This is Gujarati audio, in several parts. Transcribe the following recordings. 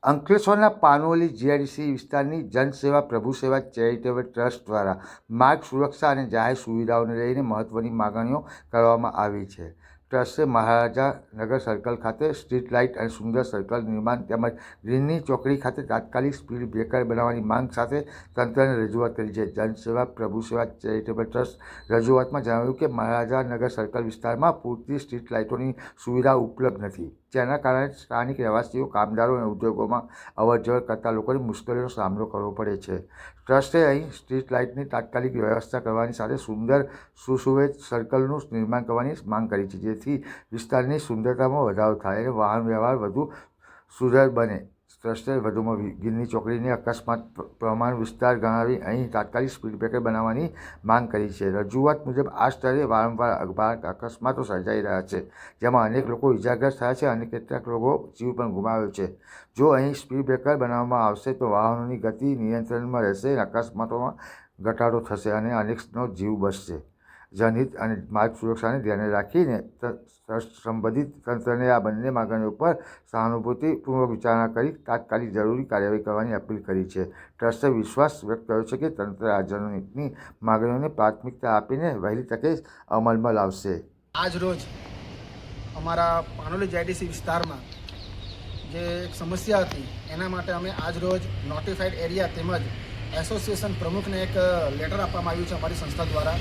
અંકલેશ્વરના પાનોલી જીઆઈડીસી વિસ્તારની જનસેવા પ્રભુ સેવા ચેરિટેબલ ટ્રસ્ટ દ્વારા માર્ગ સુરક્ષા અને જાહેર સુવિધાઓને લઈને મહત્વની માગણીઓ કરવામાં આવી છે. ટ્રસ્ટે મહારાજા નગર સર્કલ ખાતે સ્ટ્રીટ લાઇટ અને સુંદર સર્કલ નિર્માણ તેમજ ગ્રીનની ચોકડી ખાતે તાત્કાલિક સ્પીડ બ્રેકર બનાવવાની માંગ સાથે તંત્રને રજૂઆત કરી છે. જનસેવા પ્રભુ સેવા ચેરિટેબલ ટ્રસ્ટ રજૂઆતમાં જણાવ્યું કે મહારાજા નગર સર્કલ વિસ્તારમાં પૂરતી સ્ટ્રીટ લાઇટોની સુવિધા ઉપલબ્ધ નથી, જેના કારણે સ્થાનિક રહેવાસીઓ, કામદારો અને ઉદ્યોગોમાં અવરજવર કરતા લોકોને મુશ્કેલીનો સામનો કરવો પડે છે. ટ્રસ્ટે અહીં સ્ટ્રીટ લાઇટની તાત્કાલિક વ્યવસ્થા કરવાની સાથે સુંદર સુશોભિત સર્કલનું નિર્માણ કરવાની માંગ કરી છે, જેથી વિસ્તારની સુંદરતામાં વધારો થાય અને વાહન વ્યવહાર વધુ સુઘડ બને. ટ્રસ્ટે વધુમાં ગીરની ચોકડીને અકસ્માત પ્રમાણ વિસ્તાર ગણાવી અહીં તાત્કાલિક સ્પીડ બ્રેકર બનાવવાની માંગ કરી છે. રજૂઆત મુજબ આ સ્થળે વારંવાર અકસ્માતો સર્જાઈ રહ્યા છે, જેમાં અનેક લોકો ઇજાગ્રસ્ત થયા છે અને કેટલાક લોકો જીવ પણ ગુમાવ્યો છે. જો અહીં સ્પીડ બ્રેકર બનાવવામાં આવશે તો વાહનોની ગતિ નિયંત્રણમાં રહેશે, અકસ્માતોમાં ઘટાડો થશે અને અનેકનો જીવ બચશે. જનહિત અને માર્ગ સુરક્ષાને ધ્યાને રાખીને સંબંધિત તંત્રને આ બંને માગણીઓ પર સહાનુભૂતિપૂર્વક વિચારણા કરી તાત્કાલિક જરૂરી કાર્યવાહી કરવાની અપીલ કરી છે. ટ્રસ્ટે વિશ્વાસ વ્યક્ત કર્યો છે કે તંત્ર આ જનહિતની માગણીઓને પ્રાથમિકતા આપીને વહેલી તકે અમલમાં લાવશે. આજ રોજ અમારા પાનોલી જીઆઈડીસી વિસ્તારમાં જે એક સમસ્યા હતી એના માટે અમે આજ રોજ નોટિફાઈડ એરિયા તેમજ એસોસિએશન પ્રમુખને એક લેટર આપવામાં આવ્યું છે અમારી સંસ્થા દ્વારા,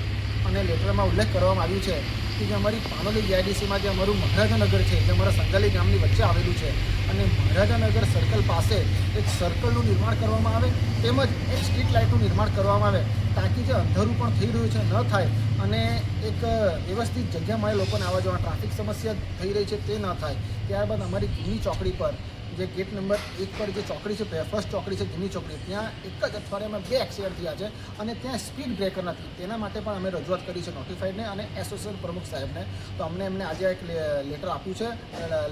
અને લેટરમાં ઉલ્લેખ કરવામાં આવ્યું છે કે જે અમારી પાનોલી જીઆઈડીસીમાં જે અમારું મહારાજાનગર છે, જે અમારા સંગાલી ગામની વચ્ચે આવેલું છે, અને મહારાજાનગર સર્કલ પાસે એક સર્કલનું નિર્માણ કરવામાં આવે તેમજ એક સ્ટ્રીટ લાઇટનું નિર્માણ કરવામાં આવે, તાકી જે અંધારું પણ થઈ રહ્યું છે ન થાય અને એક વ્યવસ્થિત જગ્યામાં લોકોને આવવા જવા ટ્રાફિક સમસ્યા થઈ રહી છે તે ન થાય. ત્યારબાદ અમારી ગીરની ચોકડી પર જે ગેટ નંબર 1 પર જે ચોકડી છે, ફર્સ્ટ ચોકડી છે ગીરની ચોકડી, ત્યાં એક જ અઠવાડિયામાં 2 એક્સિડન્ટ થયા છે અને ત્યાં સ્પીડ બ્રેકર નથી. તેના માટે પણ અમે રજૂઆત કરી છે નોટિફાઈડને અને એસોસિએશન પ્રમુખ સાહેબને. તો એમને આજે એક લેટર આપ્યું છે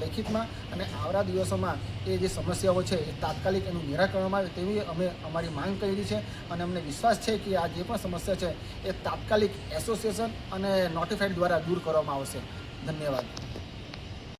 લેખિતમાં, અને આવતા દિવસોમાં એ જે સમસ્યાઓ છે એ તાત્કાલિક એનું નિરાકરણ કરવામાં આવે તેવી અમે અમારી માંગ કરી છે, અને અમને વિશ્વાસ છે કે આ જે પણ સમસ્યા છે એ તાત્કાલિક એસોસિએશન અને નોટિફાઈડ દ્વારા દૂર કરવામાં આવશે. ધન્યવાદ.